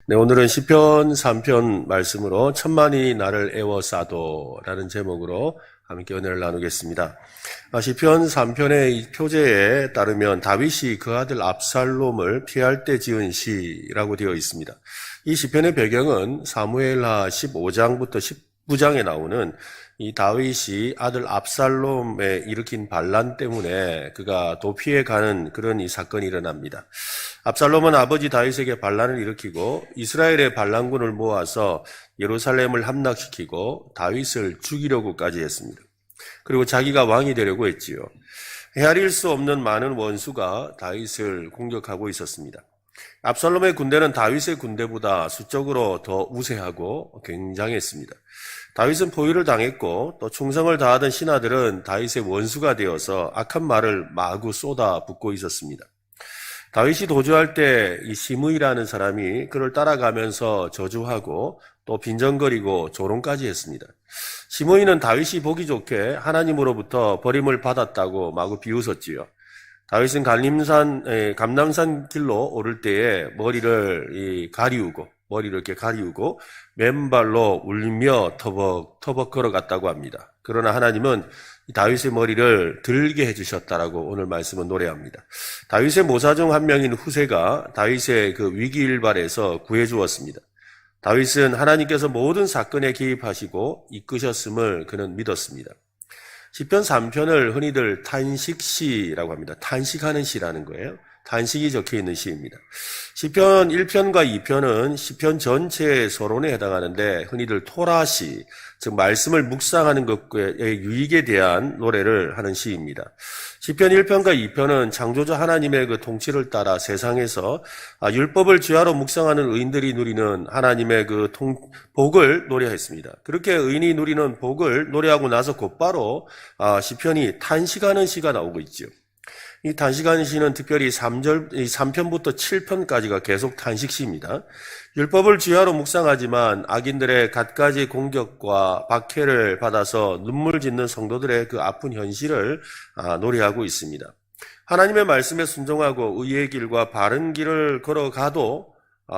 네, 오늘은 시편 3편 말씀으로 천만이 나를 애워싸도라는 제목으로 함께 은혜를 나누겠습니다. 시편 3편의 표제에 따르면 다윗이 그 아들 압살롬을 피할 때 지은 시라고 되어 있습니다. 이 시편의 배경은 사무엘하 15장부터 19장에 나오는 이 다윗이 아들 압살롬에 일으킨 반란 때문에 그가 도피해 가는 그런 이 사건이 일어납니다. 압살롬은 아버지 다윗에게 반란을 일으키고 이스라엘의 반란군을 모아서 예루살렘을 함락시키고 다윗을 죽이려고까지 했습니다. 그리고 자기가 왕이 되려고 했지요. 헤아릴 수 없는 많은 원수가 다윗을 공격하고 있었습니다. 압살롬의 군대는 다윗의 군대보다 수적으로 더 우세하고 굉장했습니다. 다윗은 포위를 당했고 또 충성을 다하던 신하들은 다윗의 원수가 되어서 악한 말을 마구 쏟아붓고 있었습니다. 다윗이 도주할 때 이 시므이라는 사람이 그를 따라가면서 저주하고 또 빈정거리고 조롱까지 했습니다. 시므이는 다윗이 보기 좋게 하나님으로부터 버림을 받았다고 마구 비웃었지요. 다윗은 감람산 길로 오를 때에 머리를 이렇게 가리우고 맨발로 울며 터벅터벅 걸어갔다고 합니다. 그러나 하나님은 다윗의 머리를 들게 해주셨다라고 오늘 말씀은 노래합니다. 다윗의 모사 중 한 명인 후세가 다윗의 그 위기일발에서 구해주었습니다. 다윗은 하나님께서 모든 사건에 개입하시고 이끄셨음을 그는 믿었습니다. 시편 3편을 흔히들 탄식시라고 합니다. 탄식하는 시라는 거예요. 탄식이 적혀있는 시입니다. 시편 1편과 2편은 시편 전체의 서론에 해당하는데 흔히들 토라시, 즉 말씀을 묵상하는 것의 유익에 대한 노래를 하는 시입니다. 시편 1편과 2편은 창조주 하나님의 그 통치를 따라 세상에서 율법을 주야로 묵상하는 의인들이 누리는 하나님의 그 복을 노래했습니다. 그렇게 의인이 누리는 복을 노래하고 나서 곧바로 시편이 탄식하는 시가 나오고 있죠. 이 탄식하는 시는 특별히 3편부터 7편까지가 계속 탄식시입니다. 율법을 주야로 묵상하지만 악인들의 갖가지 공격과 박해를 받아서 눈물 짓는 성도들의 그 아픈 현실을 노래하고 있습니다. 하나님의 말씀에 순종하고 의의 길과 바른 길을 걸어가도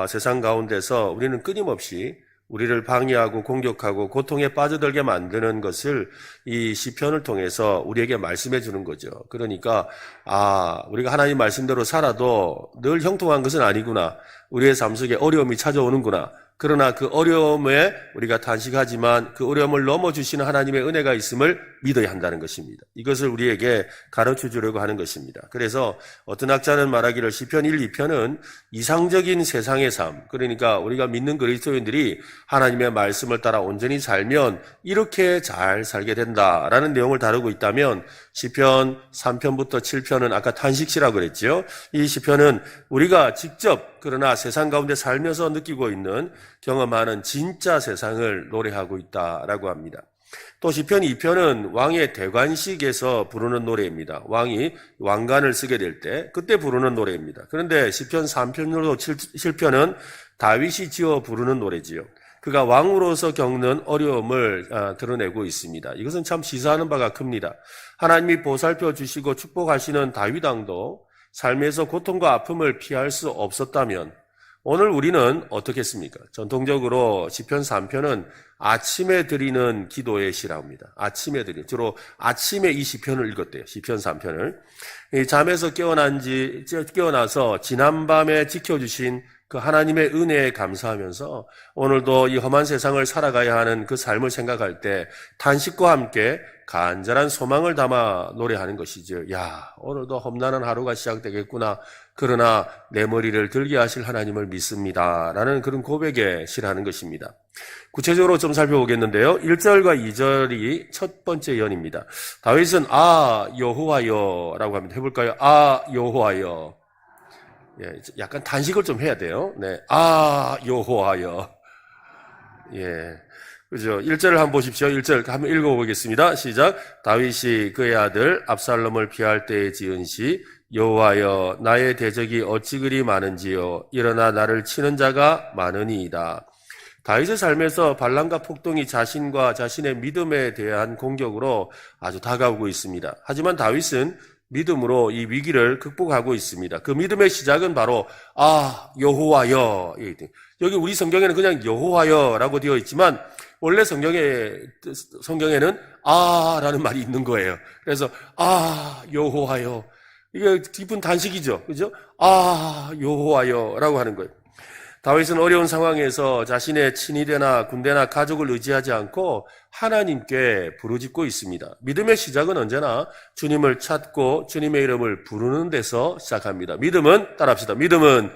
세상 가운데서 우리는 끊임없이 우리를 방해하고 공격하고 고통에 빠져들게 만드는 것을 이 시편을 통해서 우리에게 말씀해 주는 거죠. 그러니까 우리가 하나님 말씀대로 살아도 늘 형통한 것은 아니구나. 우리의 삶 속에 어려움이 찾아오는구나. 그러나 그 어려움에 우리가 탄식하지만 그 어려움을 넘어주시는 하나님의 은혜가 있음을 믿어야 한다는 것입니다. 이것을 우리에게 가르쳐 주려고 하는 것입니다. 그래서 어떤 학자는 말하기를 시편 1, 2편은 이상적인 세상의 삶, 그러니까 우리가 믿는 그리스도인들이 하나님의 말씀을 따라 온전히 살면 이렇게 잘 살게 된다라는 내용을 다루고 있다면 시편 3편부터 7편은 아까 탄식시라고 그랬죠. 이 시편은 우리가 직접 그러나 세상 가운데 살면서 느끼고 있는 경험하는 진짜 세상을 노래하고 있다라고 합니다. 또 시편 2편은 왕의 대관식에서 부르는 노래입니다. 왕이 왕관을 쓰게 될 때 그때 부르는 노래입니다. 그런데 시편 3편으로 7편은 다윗이 지어 부르는 노래지요. 그가 왕으로서 겪는 어려움을 드러내고 있습니다. 이것은 참 시사하는 바가 큽니다. 하나님이 보살펴 주시고 축복하시는 다윗 왕도 삶에서 고통과 아픔을 피할 수 없었다면 오늘 우리는 어떻겠습니까? 전통적으로 시편 3편은 아침에 드리는 기도의 시라고 합니다. 주로 아침에 이 시편을 읽었대요. 시편 3편을. 잠에서 깨어나서 지난밤에 지켜주신 그 하나님의 은혜에 감사하면서 오늘도 이 험한 세상을 살아가야 하는 그 삶을 생각할 때 탄식과 함께 간절한 소망을 담아 노래하는 것이죠. 오늘도 험난한 하루가 시작되겠구나. 그러나 내 머리를 들게 하실 하나님을 믿습니다. 라는 그런 고백에 실하는 것입니다. 구체적으로 좀 살펴보겠는데요. 1절과 2절이 첫 번째 연입니다. 다윗은 여호와여 라고 합니다. 해볼까요? 여호와여. 약간 단식을 좀 해야 돼요. 네. 여호와여. 그죠? 1절을 한번 보십시오. 1절 한번 읽어보겠습니다. 시작. 다윗이 그의 아들 압살롬을 피할 때에 지은 시, 여호와여 나의 대적이 어찌 그리 많은지요. 일어나 나를 치는 자가 많으니이다. 다윗의 삶에서 반란과 폭동이 자신과 자신의 믿음에 대한 공격으로 아주 다가오고 있습니다. 하지만 다윗은 믿음으로 이 위기를 극복하고 있습니다. 그 믿음의 시작은 바로 여호와여. 여기 우리 성경에는 그냥 여호와여라고 되어 있지만 원래 성경에는 아라는 말이 있는 거예요. 그래서 여호와여. 이게 깊은 단식이죠. 그죠? 여호와여라고 하는 거예요. 다윗은 어려운 상황에서 자신의 친위대나 군대나 가족을 의지하지 않고 하나님께 부르짖고 있습니다. 믿음의 시작은 언제나 주님을 찾고 주님의 이름을 부르는 데서 시작합니다. 믿음은, 따라합시다. 믿음은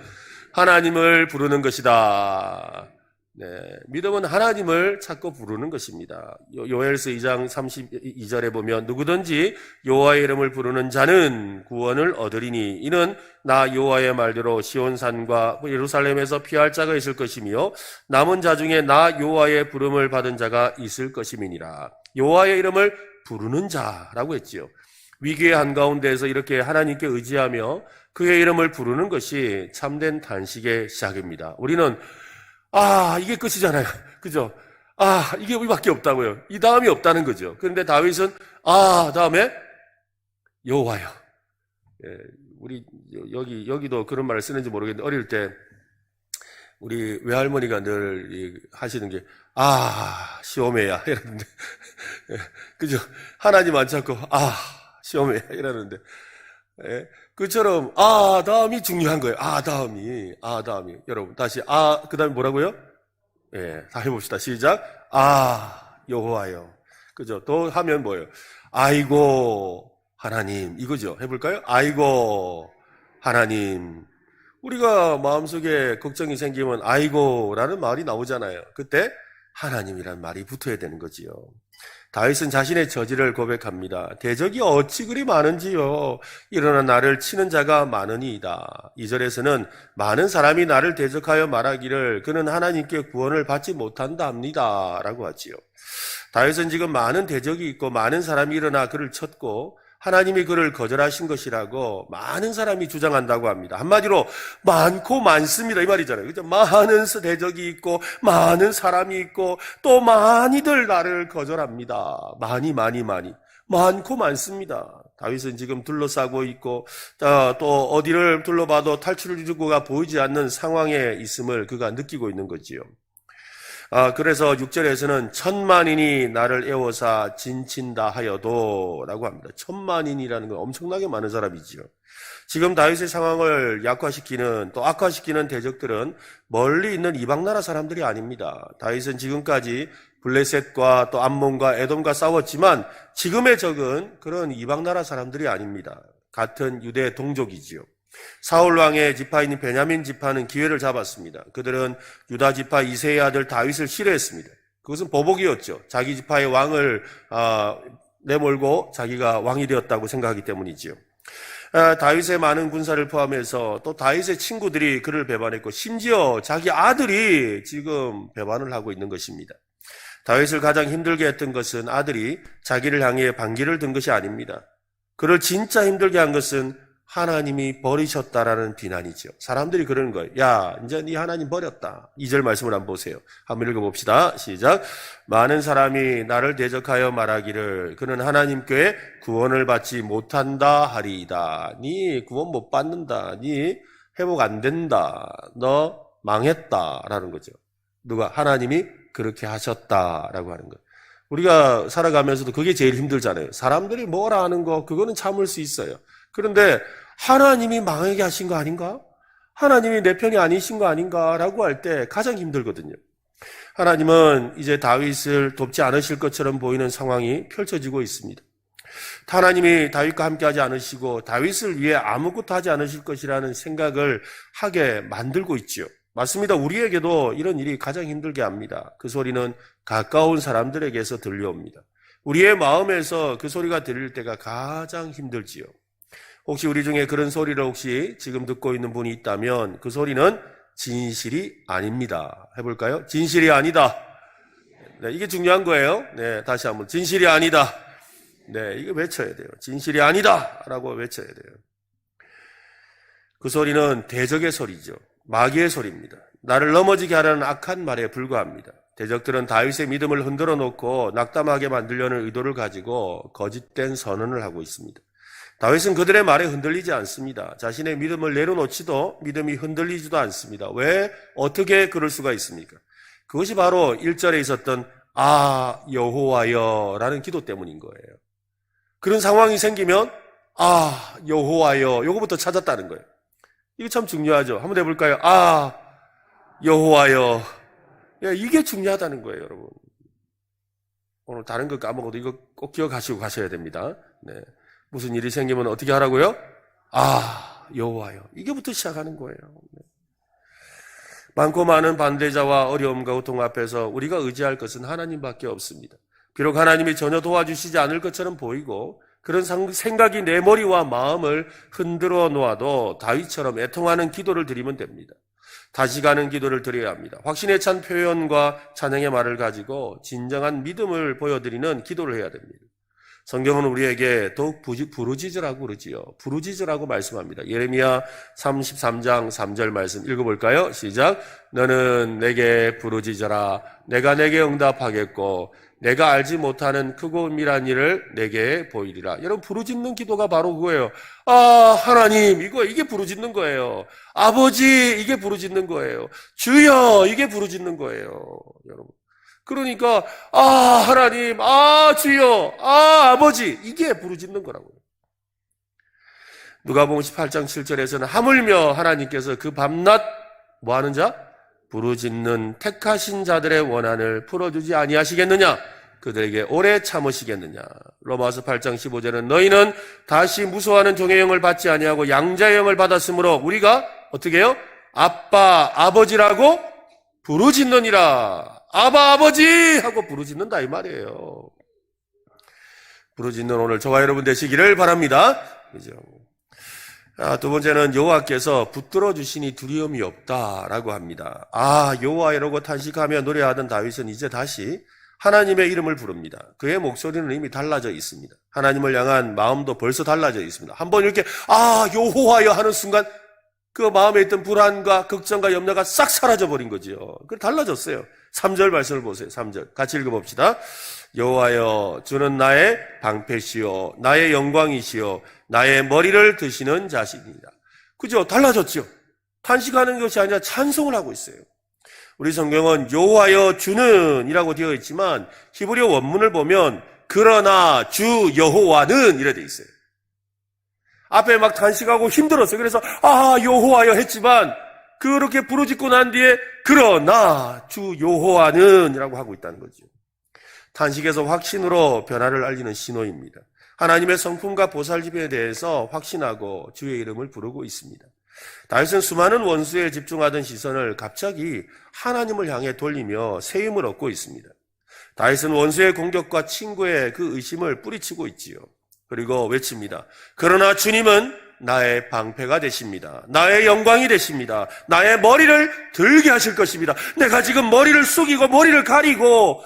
하나님을 부르는 것이다. 네, 믿음은 하나님을 찾고 부르는 것입니다. 요엘서 2장 32절에 보면 누구든지 여호와의 이름을 부르는 자는 구원을 얻으리니 이는 나 여호와의 말대로 시온산과 예루살렘에서 피할 자가 있을 것이며 남은 자 중에 나 여호와의 부름을 받은 자가 있을 것임이니라. 여호와의 이름을 부르는 자라고 했지요. 위기의 한가운데에서 이렇게 하나님께 의지하며 그의 이름을 부르는 것이 참된 단식의 시작입니다. 우리는 이게 끝이잖아요. 그죠? 이게 우리밖에 없다고요. 이 다음이 없다는 거죠. 그런데 다윗은 다음에 여호와여. 예, 우리 여기도 그런 말을 쓰는지 모르겠는데 어릴 때 우리 외할머니가 늘 하시는 게 시오메야 이러는데 그죠? 하나님 안 찾고 시오메야 이러는데 그처럼 다음이 중요한 거예요. 다음이 여러분 다시 그 다음에 뭐라고요? 다 해봅시다. 시작. 여호와여. 그죠? 또 하면 뭐예요? 아이고 하나님 이거죠. 해볼까요? 아이고 하나님. 우리가 마음속에 걱정이 생기면 아이고라는 말이 나오잖아요. 그때 하나님이란 말이 붙어야 되는 거지요. 다윗은 자신의 저지를 고백합니다. 대적이 어찌 그리 많은지요. 일어나 나를 치는 자가 많으니이다. 2절에서는 많은 사람이 나를 대적하여 말하기를 그는 하나님께 구원을 받지 못한다 합니다. 라고 하지요. 다윗은 지금 많은 대적이 있고 많은 사람이 일어나 그를 쳤고 하나님이 그를 거절하신 것이라고 많은 사람이 주장한다고 합니다. 한마디로 많고 많습니다 이 말이잖아요. 그죠? 많은 대적이 있고 많은 사람이 있고 또 많이들 나를 거절합니다. 많이 많고 많습니다. 다윗은 지금 둘러싸고 있고 또 어디를 둘러봐도 탈출구가 보이지 않는 상황에 있음을 그가 느끼고 있는 거지요. 그래서 6절에서는 천만인이 나를 애워사 진친다 하여도 라고 합니다. 천만인이라는 건 엄청나게 많은 사람이지요. 지금 다윗의 상황을 약화시키는 또 악화시키는 대적들은 멀리 있는 이방 나라 사람들이 아닙니다. 다윗은 지금까지 블레셋과 또 암몬과 에돔과 싸웠지만 지금의 적은 그런 이방 나라 사람들이 아닙니다. 같은 유대 동족이지요. 사울 왕의 지파인 베냐민 지파는 기회를 잡았습니다. 그들은 유다 지파 이새의 아들 다윗을 싫어했습니다. 그것은 보복이었죠. 자기 지파의 왕을 내몰고 자기가 왕이 되었다고 생각하기 때문이지요. 다윗의 많은 군사를 포함해서 또 다윗의 친구들이 그를 배반했고 심지어 자기 아들이 지금 배반을 하고 있는 것입니다. 다윗을 가장 힘들게 했던 것은 아들이 자기를 향해 반기를 든 것이 아닙니다. 그를 진짜 힘들게 한 것은 하나님이 버리셨다라는 비난이죠. 사람들이 그러는 거예요. 야, 이제 네 하나님 버렸다. 2절 말씀을 한번 보세요. 한번 읽어봅시다. 시작. 많은 사람이 나를 대적하여 말하기를 그는 하나님께 구원을 받지 못한다 하리이다. 네 구원 못 받는다. 네 회복 안 된다. 너 망했다라는 거죠. 누가? 하나님이 그렇게 하셨다라고 하는 거예요. 우리가 살아가면서도 그게 제일 힘들잖아요. 사람들이 뭐라 하는 거 그거는 참을 수 있어요. 그런데 하나님이 망하게 하신 거 아닌가? 하나님이 내 편이 아니신 거 아닌가라고 할 때 가장 힘들거든요. 하나님은 이제 다윗을 돕지 않으실 것처럼 보이는 상황이 펼쳐지고 있습니다. 하나님이 다윗과 함께하지 않으시고 다윗을 위해 아무것도 하지 않으실 것이라는 생각을 하게 만들고 있지요. 맞습니다. 우리에게도 이런 일이 가장 힘들게 합니다. 그 소리는 가까운 사람들에게서 들려옵니다. 우리의 마음에서 그 소리가 들릴 때가 가장 힘들지요. 혹시 우리 중에 그런 소리를 혹시 지금 듣고 있는 분이 있다면 그 소리는 진실이 아닙니다. 해볼까요? 진실이 아니다. 네, 이게 중요한 거예요. 네, 다시 한번 진실이 아니다. 네, 이거 외쳐야 돼요. 진실이 아니다 라고 외쳐야 돼요. 그 소리는 대적의 소리죠. 마귀의 소리입니다. 나를 넘어지게 하려는 악한 말에 불과합니다. 대적들은 다윗의 믿음을 흔들어 놓고 낙담하게 만들려는 의도를 가지고 거짓된 선언을 하고 있습니다. 다윗은 그들의 말에 흔들리지 않습니다. 자신의 믿음을 내려놓지도 믿음이 흔들리지도 않습니다. 왜? 어떻게 그럴 수가 있습니까? 그것이 바로 1절에 있었던 아 여호와여 라는 기도 때문인 거예요. 그런 상황이 생기면 아 여호와여 요거부터 찾았다는 거예요. 이게 참 중요하죠. 한번 해볼까요? 아 여호와여. 이게 중요하다는 거예요, 여러분. 오늘 다른 거 까먹어도 이거 꼭 기억하시고 가셔야 됩니다. 네. 무슨 일이 생기면 어떻게 하라고요? 아 여호와여. 이게부터 시작하는 거예요. 네. 많고 많은 반대자와 어려움과 고통 앞에서 우리가 의지할 것은 하나님밖에 없습니다. 비록 하나님이 전혀 도와주시지 않을 것처럼 보이고 그런 생각이 내 머리와 마음을 흔들어 놓아도 다윗처럼 애통하는 기도를 드리면 됩니다. 다시 가는 기도를 드려야 합니다. 확신에 찬 표현과 찬양의 말을 가지고 진정한 믿음을 보여드리는 기도를 해야 됩니다. 성경은 우리에게 더욱 부르짖으라고 그러지요. 부르짖으라고 말씀합니다. 예레미야 33장 3절 말씀 읽어볼까요? 시작. 너는 내게 부르짖어라. 내가 내게 응답하겠고 내가 알지 못하는 크고 은밀한 일을 내게 보이리라. 여러분 부르짖는 기도가 바로 그거예요. 아 하나님 이게 부르짖는 거예요. 아버지 이게 부르짖는 거예요. 주여 이게 부르짖는 거예요. 여러분. 그러니까 아 하나님 아 주여 아 아버지 이게 부르짖는 거라고요. 누가복음 18장 7절에서는 하물며 하나님께서 그 밤낮 뭐하는 자? 부르짖는 택하신 자들의 원한을 풀어주지 아니하시겠느냐? 그들에게 오래 참으시겠느냐? 로마서 8장 15절은 너희는 다시 무소하는 종의 영을 받지 아니하고 양자의 영을 받았으므로 우리가 어떻게 해요? 아빠 아버지라고 부르짖느니라. 아바 아버지 하고 부르짖는다 이 말이에요. 부르짖는 오늘 저와 여러분 되시기를 바랍니다. 그죠? 두 번째는 여호와께서 붙들어 주시니 두려움이 없다라고 합니다. 아 여호와여라고 탄식하며 노래하던 다윗은 이제 다시 하나님의 이름을 부릅니다. 그의 목소리는 이미 달라져 있습니다. 하나님을 향한 마음도 벌써 달라져 있습니다. 한번 이렇게 아 여호와여 하는 순간 그 마음에 있던 불안과 걱정과 염려가 싹 사라져 버린 거죠. 그 달라졌어요. 3절 말씀을 보세요. 3절 같이 읽어봅시다. 여호와여 주는 나의 방패시요 나의 영광이시요 나의 머리를 드시는 자신이다. 그죠? 달라졌죠. 탄식하는 것이 아니라 찬송을 하고 있어요. 우리 성경은 여호와여 주는 이라고 되어 있지만 히브리어 원문을 보면 그러나 주 여호와는 이래 돼 있어요. 앞에 막 탄식하고 힘들었어요. 그래서 아 여호와여 했지만 그렇게 부르짖고 난 뒤에 그러나 주 여호와는 이라고 하고 있다는 거죠. 탄식에서 확신으로 변화를 알리는 신호입니다. 하나님의 성품과 보살짐에 대해서 확신하고 주의 이름을 부르고 있습니다. 다윗은 수많은 원수에 집중하던 시선을 갑자기 하나님을 향해 돌리며 새 힘을 얻고 있습니다. 다윗은 원수의 공격과 친구의 그 의심을 뿌리치고 있지요. 그리고 외칩니다. 그러나 주님은 나의 방패가 되십니다. 나의 영광이 되십니다. 나의 머리를 들게 하실 것입니다. 내가 지금 머리를 숙이고 머리를 가리고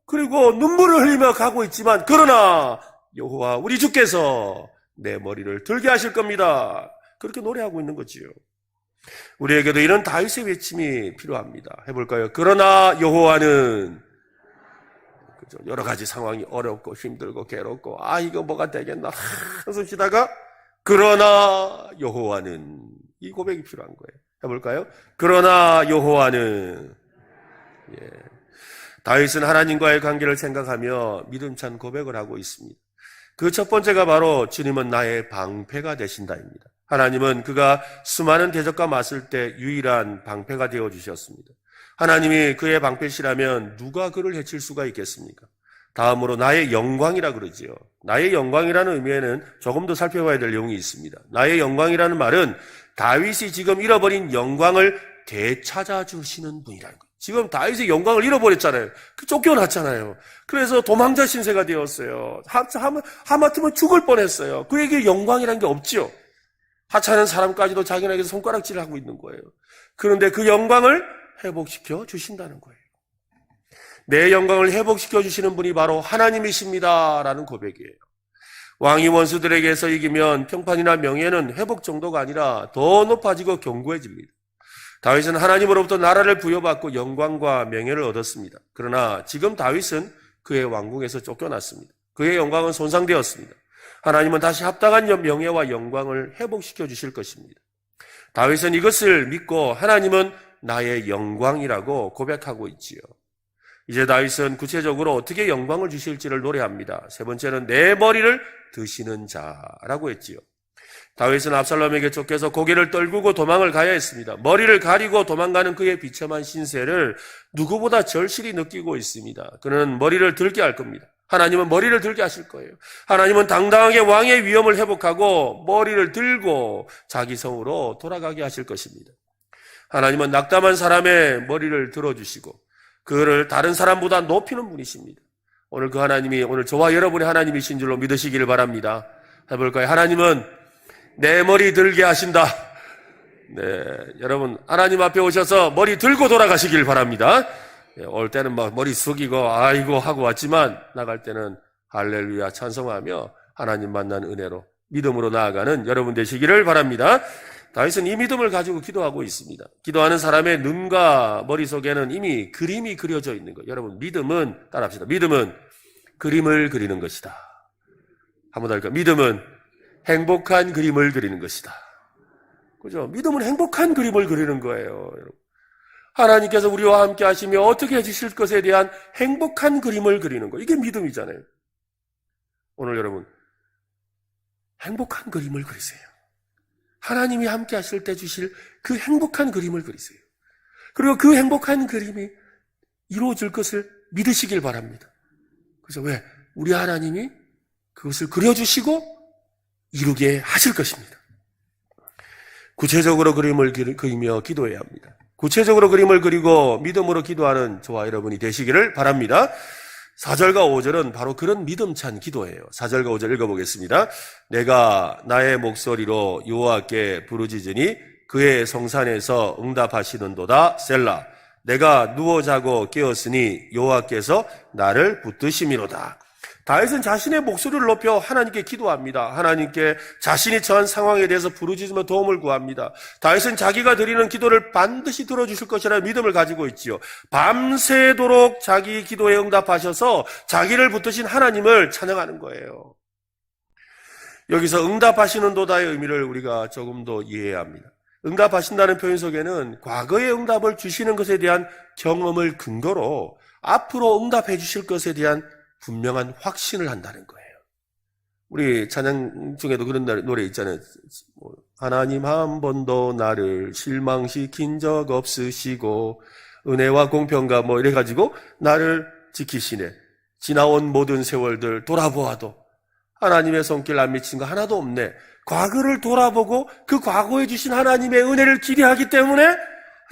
그리고 눈물을 흘리며 가고 있지만 그러나 여호와 우리 주께서 내 머리를 들게 하실 겁니다. 그렇게 노래하고 있는 거지요. 우리에게도 이런 다윗의 외침이 필요합니다. 해볼까요? 그러나 여호와는 그죠? 여러 가지 상황이 어렵고 힘들고 괴롭고 이거 뭐가 되겠나 한숨 쉬다가 그러나 여호와는 이 고백이 필요한 거예요. 해볼까요? 그러나 여호와는 다윗은 하나님과의 관계를 생각하며 믿음찬 고백을 하고 있습니다. 그 첫 번째가 바로 주님은 나의 방패가 되신다입니다. 하나님은 그가 수많은 대적과 맞설 때 유일한 방패가 되어주셨습니다. 하나님이 그의 방패시라면 누가 그를 해칠 수가 있겠습니까? 다음으로 나의 영광이라 그러지요. 나의 영광이라는 의미에는 조금 더 살펴봐야 될 내용이 있습니다. 나의 영광이라는 말은 다윗이 지금 잃어버린 영광을 되찾아주시는 분이라는 거예요. 지금 다윗의 영광을 잃어버렸잖아요. 쫓겨났잖아요. 그래서 도망자 신세가 되었어요. 하마터면 죽을 뻔했어요. 그에게 영광이라는 게 없지요. 하찮은 사람까지도 자기에게 손가락질을 하고 있는 거예요. 그런데 그 영광을 회복시켜 주신다는 거예요. 내 영광을 회복시켜 주시는 분이 바로 하나님이십니다라는 고백이에요. 왕이 원수들에게서 이기면 평판이나 명예는 회복 정도가 아니라 더 높아지고 견고해집니다. 다윗은 하나님으로부터 나라를 부여받고 영광과 명예를 얻었습니다. 그러나 지금 다윗은 그의 왕궁에서 쫓겨났습니다. 그의 영광은 손상되었습니다. 하나님은 다시 합당한 명예와 영광을 회복시켜 주실 것입니다. 다윗은 이것을 믿고 하나님은 나의 영광이라고 고백하고 있지요. 이제 다윗은 구체적으로 어떻게 영광을 주실지를 노래합니다. 세 번째는 내 머리를 드시는 자라고 했지요. 다윗은 압살롬에게 쫓겨서 고개를 떨구고 도망을 가야 했습니다. 머리를 가리고 도망가는 그의 비참한 신세를 누구보다 절실히 느끼고 있습니다. 그는 머리를 들게 할 겁니다. 하나님은 머리를 들게 하실 거예요. 하나님은 당당하게 왕의 위엄을 회복하고 머리를 들고 자기 성으로 돌아가게 하실 것입니다. 하나님은 낙담한 사람의 머리를 들어주시고 그를 다른 사람보다 높이는 분이십니다. 오늘 그 하나님이 오늘 저와 여러분의 하나님이신 줄로 믿으시기를 바랍니다. 해볼까요? 하나님은 내 머리 들게 하신다. 네, 여러분 하나님 앞에 오셔서 머리 들고 돌아가시길 바랍니다. 올 때는 막 머리 숙이고 아이고 하고 왔지만 나갈 때는 할렐루야 찬송하며 하나님 만난 은혜로 믿음으로 나아가는 여러분 되시기를 바랍니다. 다윗은 이 믿음을 가지고 기도하고 있습니다. 기도하는 사람의 눈과 머릿속에는 이미 그림이 그려져 있는 거예요. 여러분 믿음은 따라합시다. 믿음은 그림을 그리는 것이다. 한번 더 할까요? 믿음은 행복한 그림을 그리는 것이다. 그죠? 믿음은 행복한 그림을 그리는 거예요. 여러분. 하나님께서 우리와 함께 하시며 어떻게 해주실 것에 대한 행복한 그림을 그리는 거. 이게 믿음이잖아요. 오늘 여러분 행복한 그림을 그리세요. 하나님이 함께 하실 때 주실 그 행복한 그림을 그리세요. 그리고 그 행복한 그림이 이루어질 것을 믿으시길 바랍니다. 그래서 왜? 우리 하나님이 그것을 그려주시고 이루게 하실 것입니다. 구체적으로 그림을 그리며 기도해야 합니다. 구체적으로 그림을 그리고 믿음으로 기도하는 저와 여러분이 되시기를 바랍니다. 4절과 5절은 바로 그런 믿음찬 기도예요. 4절과 5절 읽어보겠습니다. 내가 나의 목소리로 여호와께 부르짖으니 그의 성산에서 응답하시는도다. 셀라. 내가 누워 자고 깨었으니 여호와께서 나를 붙드심이로다. 다윗은 자신의 목소리를 높여 하나님께 기도합니다. 하나님께 자신이 처한 상황에 대해서 부르짖으며 도움을 구합니다. 다윗은 자기가 드리는 기도를 반드시 들어주실 것이라는 믿음을 가지고 있지요. 밤새도록 자기 기도에 응답하셔서 자기를 붙드신 하나님을 찬양하는 거예요. 여기서 응답하시는도다의 의미를 우리가 조금 더 이해해야 합니다. 응답하신다는 표현 속에는 과거의 응답을 주시는 것에 대한 경험을 근거로 앞으로 응답해 주실 것에 대한 분명한 확신을 한다는 거예요. 우리 찬양 중에도 그런 노래 있잖아요. 하나님 한 번도 나를 실망시킨 적 없으시고 은혜와 공평과 뭐 이래가지고 나를 지키시네. 지나온 모든 세월들 돌아보아도 하나님의 손길 안 미친 거 하나도 없네. 과거를 돌아보고 그 과거에 주신 하나님의 은혜를 기대하기 때문에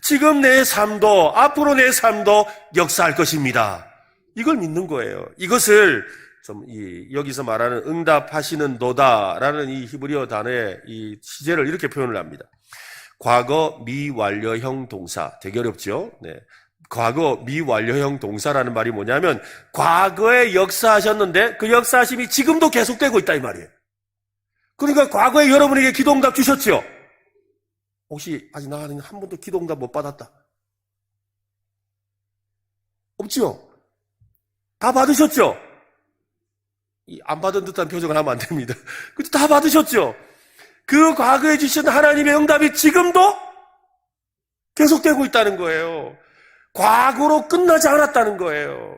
지금 내 삶도 앞으로 내 삶도 역사할 것입니다. 이걸 믿는 거예요. 이것을 여기서 말하는 응답하시는 도다라는 이 히브리어 단어의 이 시제를 이렇게 표현을 합니다. 과거 미완료형 동사. 되게 어렵죠? 네. 과거 미완료형 동사라는 말이 뭐냐면 과거에 역사하셨는데 그 역사하심이 지금도 계속되고 있다 이 말이에요. 그러니까 과거에 여러분에게 기도응답 주셨죠? 혹시 아직 나는 한 번도 기도응답 못 받았다? 없죠? 다 받으셨죠? 안 받은 듯한 표정을 하면 안 됩니다. 다 받으셨죠? 그 과거에 주신 하나님의 응답이 지금도 계속되고 있다는 거예요. 과거로 끝나지 않았다는 거예요.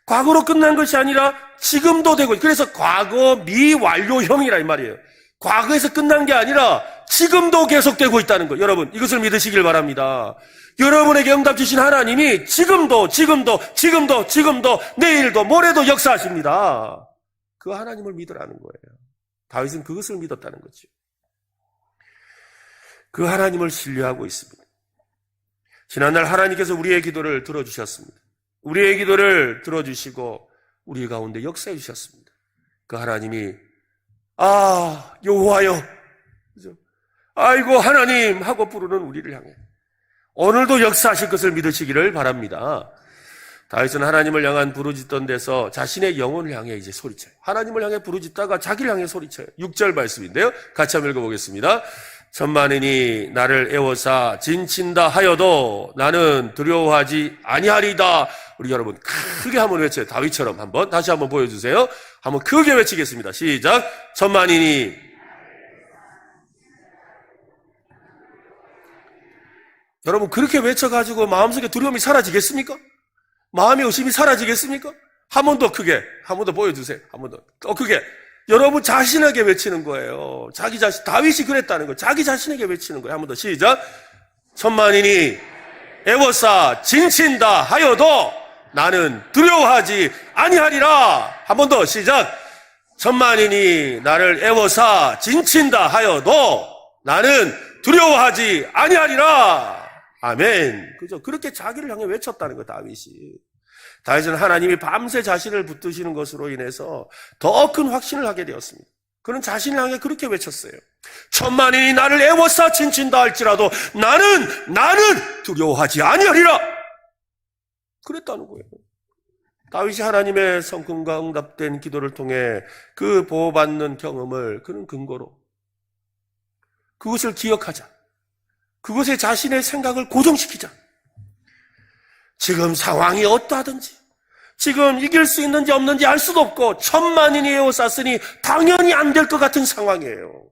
과거로 끝난 것이 아니라 지금도 되고, 그래서 과거 미완료형이라 이 말이에요. 과거에서 끝난 게 아니라 지금도 계속되고 있다는 거예요. 여러분, 이것을 믿으시길 바랍니다. 여러분에게 응답 주신 하나님이 지금도 내일도 모레도 역사하십니다. 그 하나님을 믿으라는 거예요. 다윗은 그것을 믿었다는 거죠. 그 하나님을 신뢰하고 있습니다. 지난날 하나님께서 우리의 기도를 들어주셨습니다. 우리의 기도를 들어주시고 우리 가운데 역사해 주셨습니다. 그 하나님이 여호와여, 아이고 하나님 하고 부르는 우리를 향해 오늘도 역사하실 것을 믿으시기를 바랍니다. 다윗은 하나님을 향한 부르짖던 데서 자신의 영혼을 향해 이제 소리쳐요. 하나님을 향해 부르짖다가 자기를 향해 소리쳐요. 6절 말씀인데요. 같이 한번 읽어보겠습니다. 천만인이 나를 애워싸 진친다 하여도 나는 두려워하지 아니하리다. 우리 여러분 크게 한번 외쳐요. 다윗처럼 한번 다시 한번 보여주세요. 한번 크게 외치겠습니다. 시작. 천만인이. 여러분 그렇게 외쳐가지고 마음속에 두려움이 사라지겠습니까? 마음의 의심이 사라지겠습니까? 한 번 더 크게, 한 번 더 보여주세요. 한 번 더 크게. 여러분 자신에게 외치는 거예요. 자기 자신, 다윗이 그랬다는 거예요. 자기 자신에게 외치는 거예요. 한 번 더 시작. 천만인이 애워싸 진친다 하여도 나는 두려워하지 아니하리라. 한 번 더 시작. 천만인이 나를 애워싸 진친다 하여도 나는 두려워하지 아니하리라. 아멘. 그죠? 그렇게 자기를 향해 외쳤다는 거예요, 다윗이. 다윗은 하나님이 밤새 자신을 붙드시는 것으로 인해서 더 큰 확신을 하게 되었습니다. 그는 자신을 향해 그렇게 외쳤어요. 천만인이 나를 애워싸 진친다 할지라도 나는 두려워하지 아니하리라. 그랬다는 거예요. 다윗이 하나님의 성품과 응답된 기도를 통해 그 보호받는 경험을 그는 근거로 그것을 기억하자. 그것에 자신의 생각을 고정시키자. 지금 상황이 어떠하든지, 지금 이길 수 있는지 없는지 알 수도 없고, 천만인이 에워쌌으니 당연히 안 될 것 같은 상황이에요.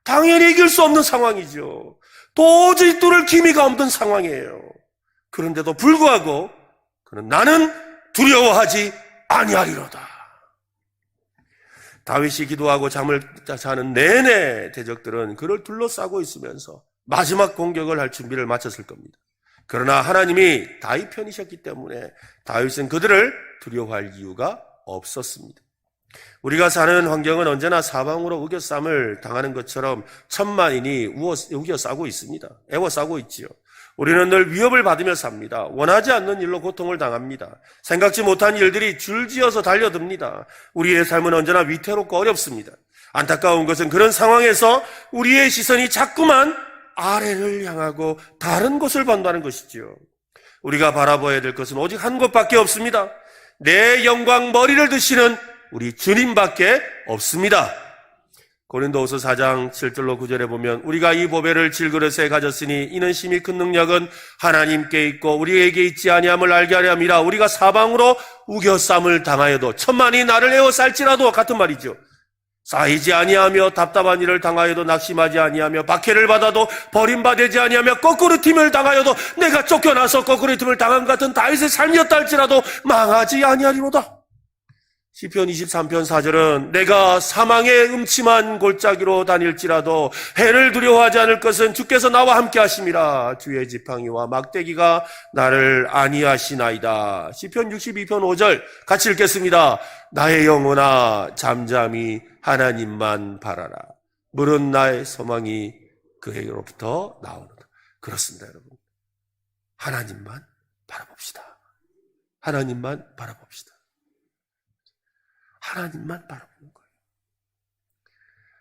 당연히 이길 수 없는 상황이죠. 도저히 뚫을 기미가 없는 상황이에요. 그런데도 불구하고 그는 나는 두려워하지 아니하리로다. 다윗이 기도하고 잠을 자는 내내 대적들은 그를 둘러싸고 있으면서 마지막 공격을 할 준비를 마쳤을 겁니다. 그러나 하나님이 다윗 편이셨기 때문에 다윗은 그들을 두려워할 이유가 없었습니다. 우리가 사는 환경은 언제나 사방으로 우겨쌈을 당하는 것처럼 천만인이 우겨싸고 있습니다. 애워싸고 있지요. 우리는 늘 위협을 받으며 삽니다. 원하지 않는 일로 고통을 당합니다. 생각지 못한 일들이 줄지어서 달려듭니다. 우리의 삶은 언제나 위태롭고 어렵습니다. 안타까운 것은 그런 상황에서 우리의 시선이 자꾸만 아래를 향하고 다른 곳을 본다는 것이지요. 우리가 바라봐야 될 것은 오직 한 곳밖에 없습니다. 내 영광 머리를 드시는 우리 주님밖에 없습니다. 고린도후서 4장 7절로 9절에 보면 우리가 이 보배를 질그릇에 가졌으니 이는 심히 큰 능력은 하나님께 있고 우리에게 있지 아니함을 알게 하려 함이라. 우리가 사방으로 우겨쌈을 당하여도 천만이 나를 에워쌀지라도 같은 말이죠. 쌓이지 아니하며 답답한 일을 당하여도 낙심하지 아니하며 박해를 받아도 버림받지 아니하며 거꾸로 튀임을 당하여도 내가 쫓겨나서 거꾸로 튀임을 당한 같은 다윗의 삶이었다 할지라도 망하지 아니하리로다. 시편 23편 4절은 내가 사망의 음침한 골짜기로 다닐지라도 해를 두려워하지 않을 것은 주께서 나와 함께 하심이라. 주의 지팡이와 막대기가 나를 안위하시나이다. 시편 62편 5절 같이 읽겠습니다. 나의 영혼아 잠잠히 하나님만 바라라. 물은 나의 소망이 그에게로부터 나오노라. 그렇습니다, 여러분. 하나님만 바라봅시다. 하나님만 바라봅시다. 하나님만 바라보는 거예요.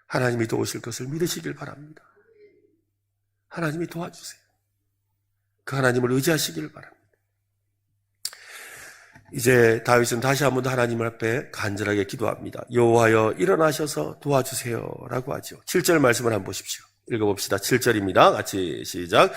하나님이 도우실 것을 믿으시길 바랍니다. 하나님이 도와주세요. 그 하나님을 의지하시길 바랍니다. 이제 다윗은 다시 한 번 더 하나님 앞에 간절하게 기도합니다. 여호와여 일어나셔서 도와주세요 라고 하죠. 7절 말씀을 한번 보십시오. 읽어봅시다. 7절입니다. 같이 시작.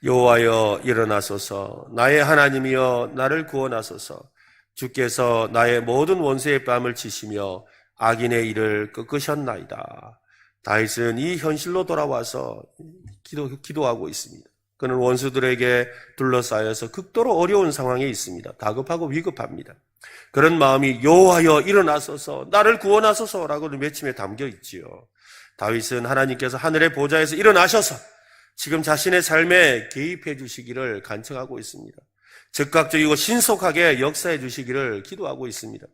여호와여 일어나소서 나의 하나님이여 나를 구원하소서. 주께서 나의 모든 원수의 뺨을 치시며 악인의 일을 꺾으셨나이다. 다윗은 이 현실로 돌아와서 기도하고 있습니다. 그는 원수들에게 둘러싸여서 극도로 어려운 상황에 있습니다. 다급하고 위급합니다. 그런 마음이 여호와여 일어나소서 나를 구원하소서라고 외침에 담겨 있지요. 다윗은 하나님께서 하늘의 보좌에서 일어나셔서 지금 자신의 삶에 개입해 주시기를 간청하고 있습니다. 즉각적이고 신속하게 역사해 주시기를 기도하고 있습니다.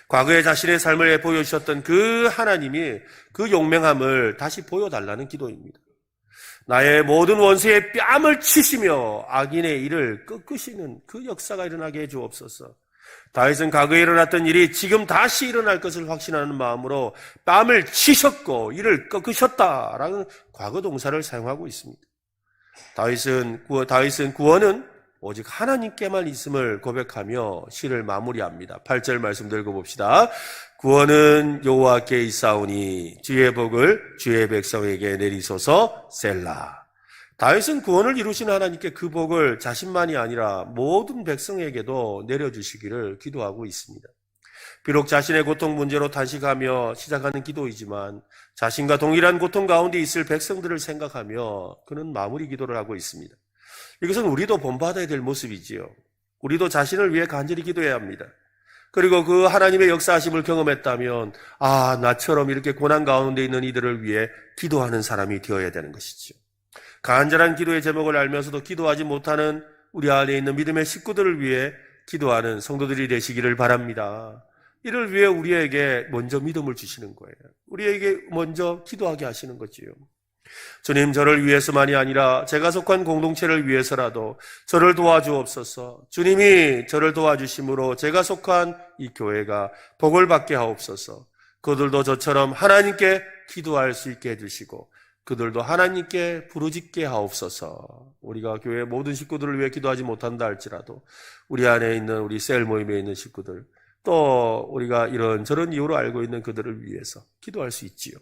과거에 자신의 삶을 보여주셨던 그 하나님이 그 용맹함을 다시 보여달라는 기도입니다. 나의 모든 원수의 뺨을 치시며 악인의 일을 꺾으시는 그 역사가 일어나게 해 주옵소서. 다윗은 과거에 일어났던 일이 지금 다시 일어날 것을 확신하는 마음으로 뺨을 치셨고 이를 꺾으셨다라는 과거 동사를 사용하고 있습니다. 다윗은 구원은 오직 하나님께만 있음을 고백하며 시를 마무리합니다. 8절 말씀 들고 봅시다. 구원은 여호와께 있사오니 주의 복을 주의 백성에게 내리소서 셀라. 다윗은 구원을 이루신 하나님께 그 복을 자신만이 아니라 모든 백성에게도 내려주시기를 기도하고 있습니다. 비록 자신의 고통 문제로 탄식하며 시작하는 기도이지만 자신과 동일한 고통 가운데 있을 백성들을 생각하며 그는 마무리 기도를 하고 있습니다. 이것은 우리도 본받아야 될 모습이지요. 우리도 자신을 위해 간절히 기도해야 합니다. 그리고 그 하나님의 역사하심을 경험했다면 나처럼 이렇게 고난 가운데 있는 이들을 위해 기도하는 사람이 되어야 되는 것이죠. 간절한 기도의 제목을 알면서도 기도하지 못하는 우리 안에 있는 믿음의 식구들을 위해 기도하는 성도들이 되시기를 바랍니다. 이를 위해 우리에게 먼저 믿음을 주시는 거예요. 우리에게 먼저 기도하게 하시는 거지요. 주님, 저를 위해서만이 아니라 제가 속한 공동체를 위해서라도 저를 도와주옵소서. 주님이 저를 도와주심으로 제가 속한 이 교회가 복을 받게 하옵소서. 그들도 저처럼 하나님께 기도할 수 있게 해주시고 그들도 하나님께 부르짖게 하옵소서. 우리가 교회 모든 식구들을 위해 기도하지 못한다 할지라도 우리 안에 있는 우리 셀 모임에 있는 식구들, 또 우리가 이런저런 이유로 알고 있는 그들을 위해서 기도할 수 있지요.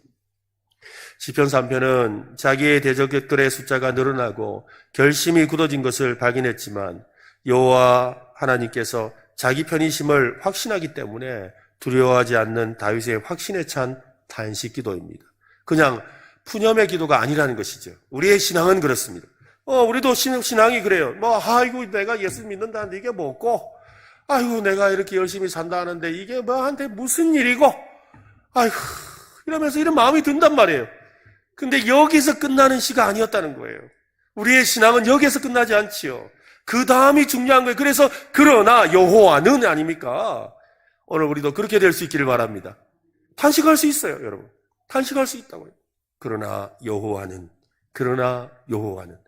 시편 3편은 자기의 대적들의 숫자가 늘어나고 결심이 굳어진 것을 발견했지만 여호와 하나님께서 자기 편이심을 확신하기 때문에 두려워하지 않는 다윗의 확신에 찬 탄식 기도입니다. 그냥 푸념의 기도가 아니라는 것이죠. 우리의 신앙은 그렇습니다. 우리도 신앙이 그래요. 아이고 내가 예수 믿는다는데 이게 뭐고, 아이고 내가 이렇게 열심히 산다 하는데 이게 뭐한테 무슨 일이고, 아이고 이러면서 이런 마음이 든단 말이에요. 근데 여기서 끝나는 시가 아니었다는 거예요. 우리의 신앙은 여기서 끝나지 않지요. 그 다음이 중요한 거예요. 그래서 그러나 여호와는 아닙니까? 오늘 우리도 그렇게 될 수 있기를 바랍니다. 탄식할 수 있어요, 여러분. 탄식할 수 있다고요. 그러나 여호와는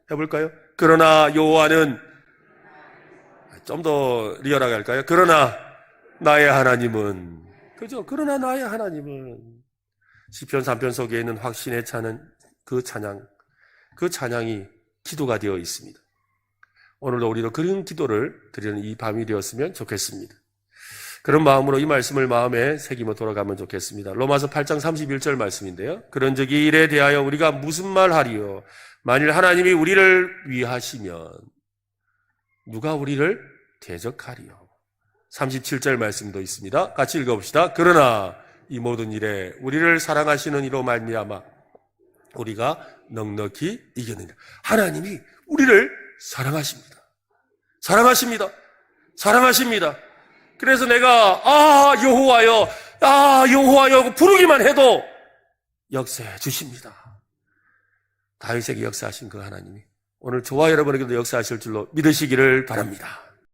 해볼까요? 그러나 여호와는, 좀 더 리얼하게 할까요? 그러나 나의 하나님은, 그죠? 그러나 나의 하나님은. 시편 3편 속에 있는 확신에 차는 그 찬양이 기도가 되어 있습니다. 오늘도 우리도 그런 기도를 드리는 이 밤이 되었으면 좋겠습니다. 그런 마음으로 이 말씀을 마음에 새기며 돌아가면 좋겠습니다. 로마서 8장 31절 말씀인데요. 그런즉 이 일에 대하여 우리가 무슨 말하리요? 만일 하나님이 우리를 위하시면 누가 우리를 대적하리요? 37절 말씀도 있습니다. 같이 읽어봅시다. 그러나 이 모든 일에 우리를 사랑하시는 이로 말미암아 우리가 넉넉히 이겨내리라. 하나님이 우리를 사랑하십니다. 그래서 내가 여호와여 부르기만 해도 역사해 주십니다. 다윗에게 역사하신 그 하나님이 오늘 저와 여러분에게도 역사하실 줄로 믿으시기를 바랍니다.